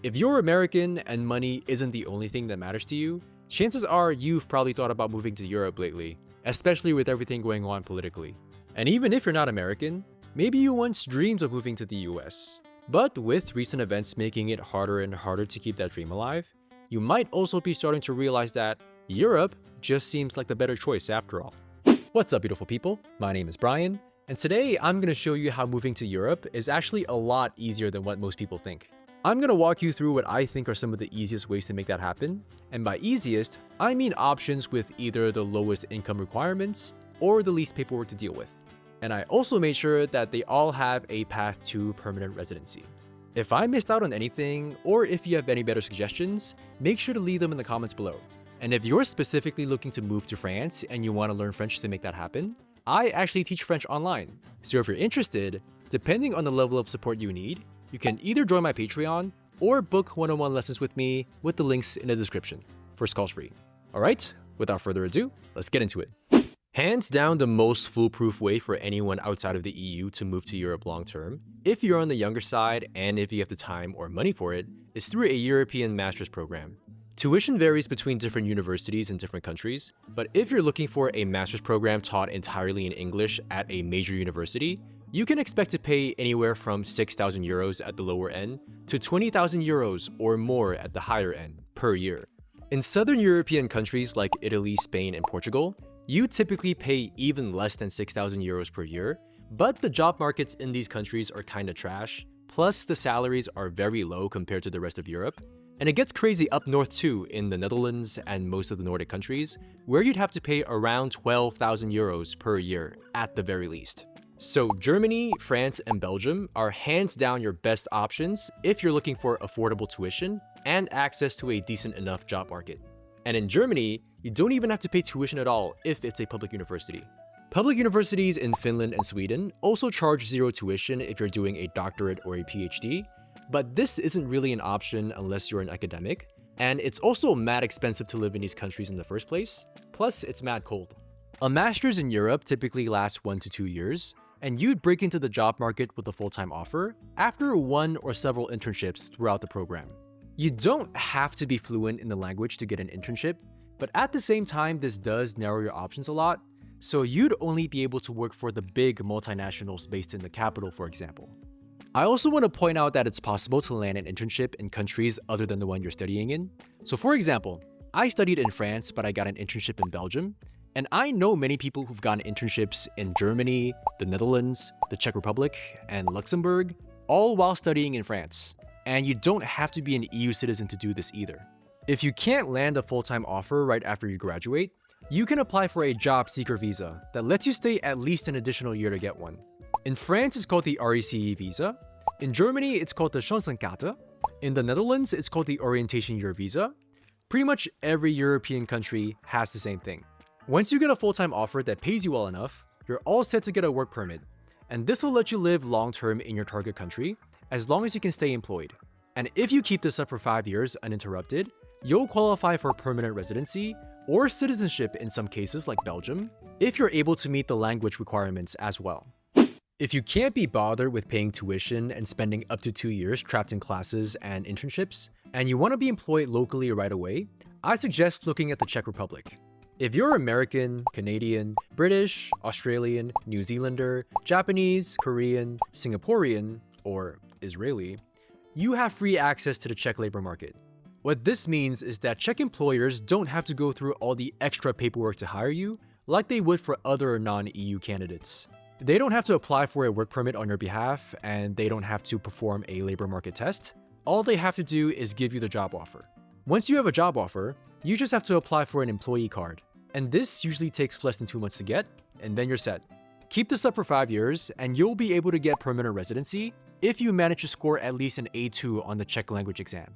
If you're American and money isn't the only thing that matters to you, chances are you've probably thought about moving to Europe lately, especially with everything going on politically. And even if you're not American, maybe you once dreamed of moving to the US. But with recent events making it harder and harder to keep that dream alive, you might also be starting to realize that Europe just seems like the better choice after all. What's up, beautiful people? My name is Brian, and today I'm going to show you how moving to Europe is actually a lot easier than what most people think. I'm going to walk you through what I think are some of the easiest ways to make that happen, and by easiest, I mean options with either the lowest income requirements or the least paperwork to deal with. And I also made sure that they all have a path to permanent residency. If I missed out on anything, or if you have any better suggestions, make sure to leave them in the comments below. And if you're specifically looking to move to France and you want to learn French to make that happen, I actually teach French online. So if you're interested, depending on the level of support you need, you can either join my Patreon or book one-on-one lessons with me with the links in the description. First call's free. Alright, without further ado, let's get into it. Hands down, the most foolproof way for anyone outside of the EU to move to Europe long term, if you're on the younger side and if you have the time or money for it, is through a European master's program. Tuition varies between different universities in different countries, but if you're looking for a master's program taught entirely in English at a major university, you can expect to pay anywhere from 6,000 euros at the lower end to 20,000 euros or more at the higher end per year. In southern European countries like Italy, Spain, and Portugal, you typically pay even less than 6,000 euros per year, but the job markets in these countries are kinda trash, plus the salaries are very low compared to the rest of Europe. And it gets crazy up north too in the Netherlands and most of the Nordic countries, where you'd have to pay around 12,000 euros per year at the very least. So Germany, France, and Belgium are hands down your best options if you're looking for affordable tuition and access to a decent enough job market. And in Germany, you don't even have to pay tuition at all if it's a public university. Public universities in Finland and Sweden also charge zero tuition if you're doing a doctorate or a PhD, but this isn't really an option unless you're an academic, and it's also mad expensive to live in these countries in the first place, plus it's mad cold. A master's in Europe typically lasts 1 to 2 years, and you'd break into the job market with a full-time offer after one or several internships throughout the program. You don't have to be fluent in the language to get an internship, but at the same time, this does narrow your options a lot, so you'd only be able to work for the big multinationals based in the capital, for example. I also want to point out that it's possible to land an internship in countries other than the one you're studying in. So for example, I studied in France, but I got an internship in Belgium, and I know many people who've gotten internships in Germany, the Netherlands, the Czech Republic, and Luxembourg, all while studying in France. And you don't have to be an EU citizen to do this either. If you can't land a full-time offer right after you graduate, you can apply for a job seeker visa that lets you stay at least an additional year to get one. In France, it's called the RECE visa. In Germany, it's called the Chancenkarte. In the Netherlands, it's called the Orientation Year visa. Pretty much every European country has the same thing. Once you get a full-time offer that pays you well enough, you're all set to get a work permit. And this will let you live long-term in your target country, as long as you can stay employed. And if you keep this up for 5 years uninterrupted, you'll qualify for permanent residency or citizenship in some cases like Belgium, if you're able to meet the language requirements as well. If you can't be bothered with paying tuition and spending up to 2 years trapped in classes and internships, and you want to be employed locally right away, I suggest looking at the Czech Republic. If you're American, Canadian, British, Australian, New Zealander, Japanese, Korean, Singaporean, or Israeli, you have free access to the Czech labor market. What this means is that Czech employers don't have to go through all the extra paperwork to hire you like they would for other non-EU candidates. They don't have to apply for a work permit on your behalf, and they don't have to perform a labor market test. All they have to do is give you the job offer. Once you have a job offer, you just have to apply for an employee card. And this usually takes less than 2 months to get, and then you're set. Keep this up for 5 years, and you'll be able to get permanent residency if you manage to score at least an A2 on the Czech language exam.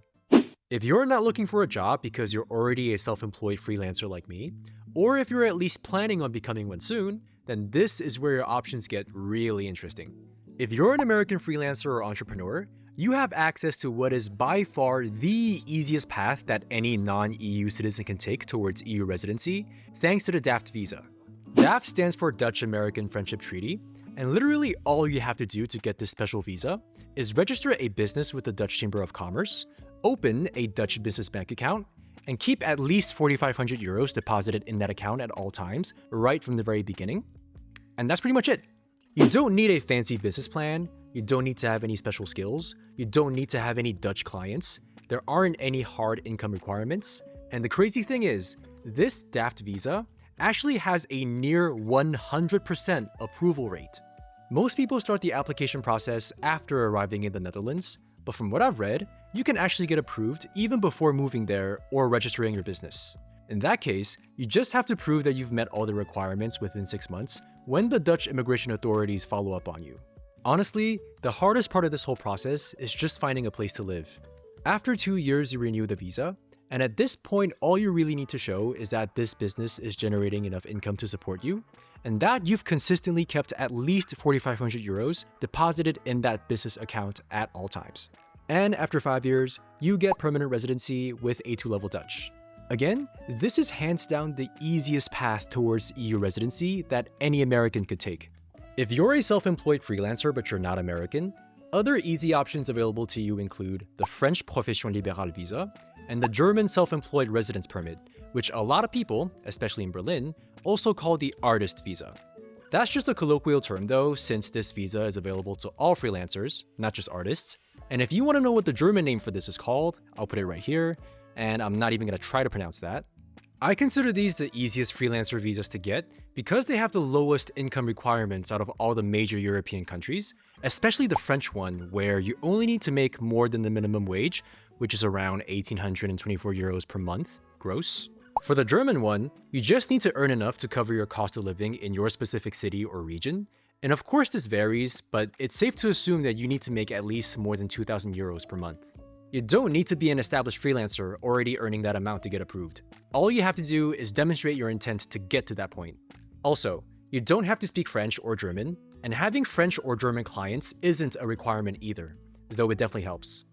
If you're not looking for a job because you're already a self-employed freelancer like me, or if you're at least planning on becoming one soon, then this is where your options get really interesting. If you're an American freelancer or entrepreneur, you have access to what is by far the easiest path that any non-EU citizen can take towards EU residency, thanks to the DAFT visa. DAFT stands for Dutch-American Friendship Treaty, and literally all you have to do to get this special visa is register a business with the Dutch Chamber of Commerce, open a Dutch business bank account, and keep at least 4,500 euros deposited in that account at all times, right from the very beginning. And that's pretty much it. You don't need a fancy business plan, you don't need to have any special skills, you don't need to have any Dutch clients, there aren't any hard income requirements, and the crazy thing is, this DAFT visa actually has a near 100% approval rate. Most people start the application process after arriving in the Netherlands, but from what I've read, you can actually get approved even before moving there or registering your business. In that case, you just have to prove that you've met all the requirements within 6 months when the Dutch immigration authorities follow up on you. Honestly, the hardest part of this whole process is just finding a place to live. After 2 years, you renew the visa, and at this point, all you really need to show is that this business is generating enough income to support you, and that you've consistently kept at least 4,500 euros deposited in that business account at all times. And after 5 years, you get permanent residency with A2 level Dutch. Again, this is hands down the easiest path towards EU residency that any American could take. If you're a self-employed freelancer but you're not American, other easy options available to you include the French Profession Libérale visa and the German self-employed residence permit, which a lot of people, especially in Berlin, also call the artist visa. That's just a colloquial term though, since this visa is available to all freelancers, not just artists. And if you want to know what the German name for this is called, I'll put it right here, and I'm not even going to try to pronounce that. I consider these the easiest freelancer visas to get because they have the lowest income requirements out of all the major European countries, especially the French one, where you only need to make more than the minimum wage, which is around 1,824 euros per month, gross. For the German one, you just need to earn enough to cover your cost of living in your specific city or region. And of course this varies, but it's safe to assume that you need to make at least more than 2,000 euros per month. You don't need to be an established freelancer already earning that amount to get approved. All you have to do is demonstrate your intent to get to that point. Also, you don't have to speak French or German, and having French or German clients isn't a requirement either, though it definitely helps.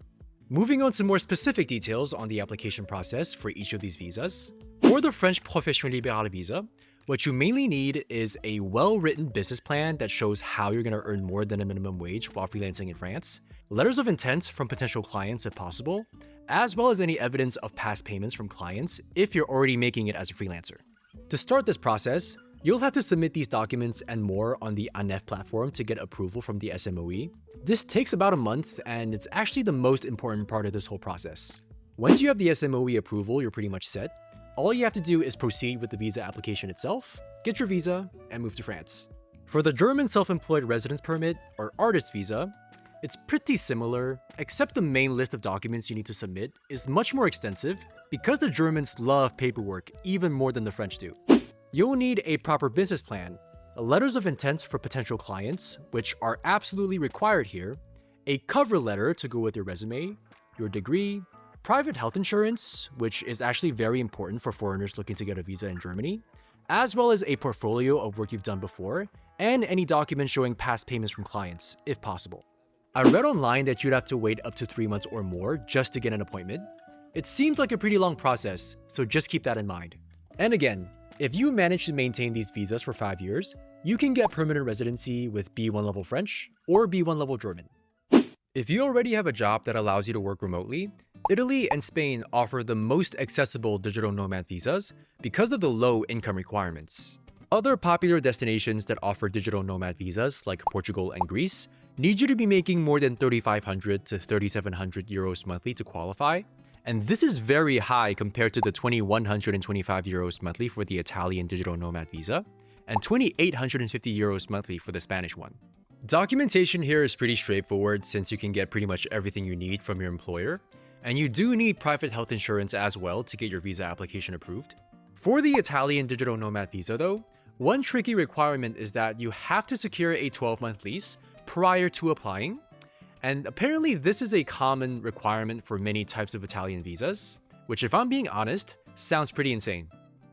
Moving on to more specific details on the application process for each of these visas. For the French Profession Libérale visa, what you mainly need is a well-written business plan that shows how you're going to earn more than a minimum wage while freelancing in France, letters of intent from potential clients if possible, as well as any evidence of past payments from clients if you're already making it as a freelancer. To start this process, you'll have to submit these documents and more on the ANEF platform to get approval from the SMOE. This takes about a month, and it's actually the most important part of this whole process. Once you have the SMOE approval, you're pretty much set. All you have to do is proceed with the visa application itself, get your visa, and move to France. For the German self-employed residence permit, or artist visa, it's pretty similar, except the main list of documents you need to submit is much more extensive because the Germans love paperwork even more than the French do. You'll need a proper business plan, letters of intent for potential clients, which are absolutely required here, a cover letter to go with your resume, your degree, private health insurance, which is actually very important for foreigners looking to get a visa in Germany, as well as a portfolio of work you've done before, and any documents showing past payments from clients, if possible. I read online that you'd have to wait up to 3 months or more just to get an appointment. It seems like a pretty long process, so just keep that in mind. And again, if you manage to maintain these visas for 5 years, you can get permanent residency with B1 level French or B1 level German. If you already have a job that allows you to work remotely, Italy and Spain offer the most accessible digital nomad visas because of the low income requirements. Other popular destinations that offer digital nomad visas, like Portugal and Greece, need you to be making more than 3,500 to 3,700 euros monthly to qualify, and this is very high compared to the 2,125 euros monthly for the Italian digital nomad visa, and 2,850 euros monthly for the Spanish one. Documentation here is pretty straightforward since you can get pretty much everything you need from your employer, and you do need private health insurance as well to get your visa application approved. For the Italian digital nomad visa though, one tricky requirement is that you have to secure a 12-month lease prior to applying, and apparently this is a common requirement for many types of Italian visas, which if I'm being honest, sounds pretty insane.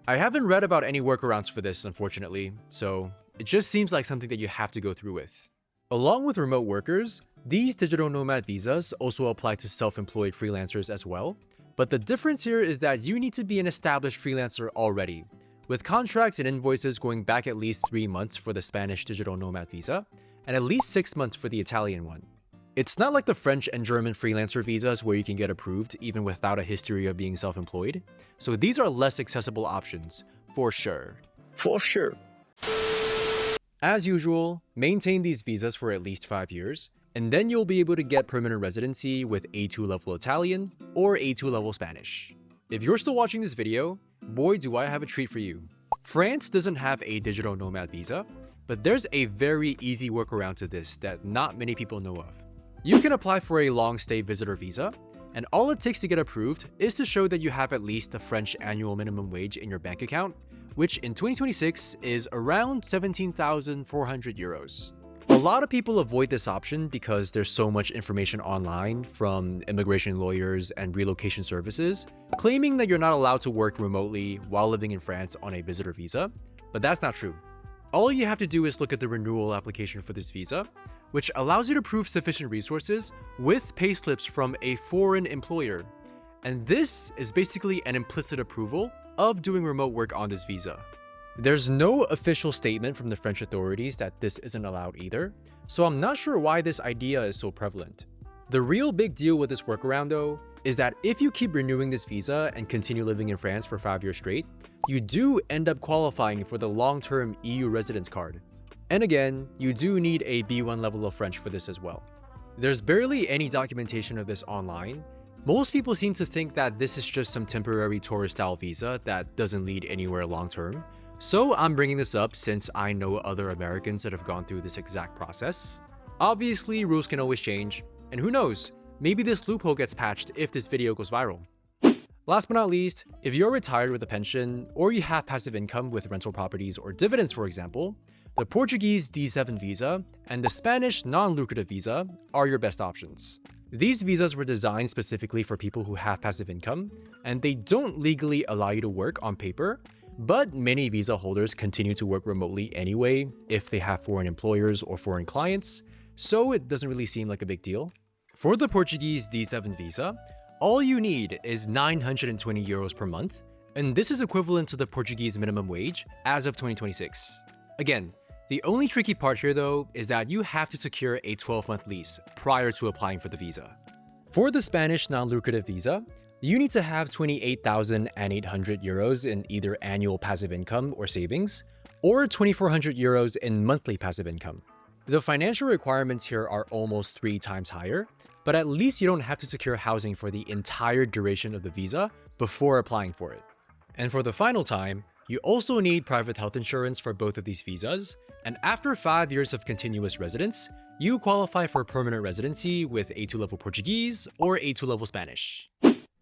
I haven't read about any workarounds for this, unfortunately, so it just seems like something that you have to go through with. Along with remote workers, these digital nomad visas also apply to self-employed freelancers as well, but the difference here is that you need to be an established freelancer already, with contracts and invoices going back at least 3 months for the Spanish digital nomad visa, and at least 6 months for the Italian one. It's not like the French and German freelancer visas where you can get approved even without a history of being self-employed, so these are less accessible options, for sure. For sure. As usual, maintain these visas for at least 5 years, and then you'll be able to get permanent residency with A2 level Italian or A2 level Spanish. If you're still watching this video, boy do I have a treat for you. France doesn't have a digital nomad visa, but there's a very easy workaround to this that not many people know of. You can apply for a long stay visitor visa, and all it takes to get approved is to show that you have at least a French annual minimum wage in your bank account, which in 2026 is around 17,400 euros. A lot of people avoid this option because there's so much information online from immigration lawyers and relocation services claiming that you're not allowed to work remotely while living in France on a visitor visa, but that's not true. All you have to do is look at the renewal application for this visa, which allows you to prove sufficient resources with payslips from a foreign employer. And this is basically an implicit approval of doing remote work on this visa. There's no official statement from the French authorities that this isn't allowed either, so I'm not sure why this idea is so prevalent. The real big deal with this workaround though is that if you keep renewing this visa and continue living in France for 5 years straight, you do end up qualifying for the long-term EU residence card. And again, you do need a B1 level of French for this as well. There's barely any documentation of this online. Most people seem to think that this is just some temporary tourist-style visa that doesn't lead anywhere long-term. So I'm bringing this up since I know other Americans that have gone through this exact process. Obviously, rules can always change, and who knows, maybe this loophole gets patched if this video goes viral. Last but not least, if you're retired with a pension, or you have passive income with rental properties or dividends for example, the Portuguese D7 visa and the Spanish non-lucrative visa are your best options. These visas were designed specifically for people who have passive income, and they don't legally allow you to work on paper, but many visa holders continue to work remotely anyway if they have foreign employers or foreign clients, so it doesn't really seem like a big deal. For the Portuguese D7 visa, all you need is 920 euros per month, and this is equivalent to the Portuguese minimum wage as of 2026. Again, the only tricky part here though is that you have to secure a 12-month lease prior to applying for the visa. For the Spanish non-lucrative visa, you need to have 28,800 euros in either annual passive income or savings, or 2,400 euros in monthly passive income. The financial requirements here are almost 3 times higher, but at least you don't have to secure housing for the entire duration of the visa before applying for it. And for the final time, you also need private health insurance for both of these visas, and after 5 years of continuous residence, you qualify for permanent residency with A2 level Portuguese or A2 level Spanish.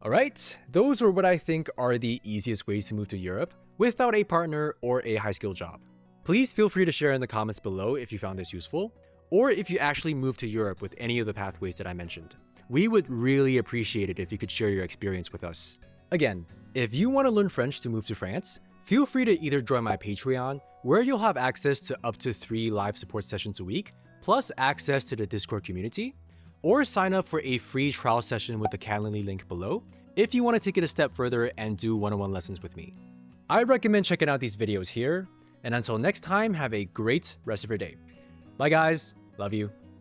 Alright, those are what I think are the easiest ways to move to Europe without a partner or a high-skill job. Please feel free to share in the comments below if you found this useful, or if you actually moved to Europe with any of the pathways that I mentioned. We would really appreciate it if you could share your experience with us. Again, if you want to learn French to move to France, feel free to either join my Patreon, where you'll have access to up to 3 live support sessions a week, plus access to the Discord community, or sign up for a free trial session with the Calendly link below if you want to take it a step further and do one-on-one lessons with me. I recommend checking out these videos here, and until next time, have a great rest of your day. Bye guys, love you.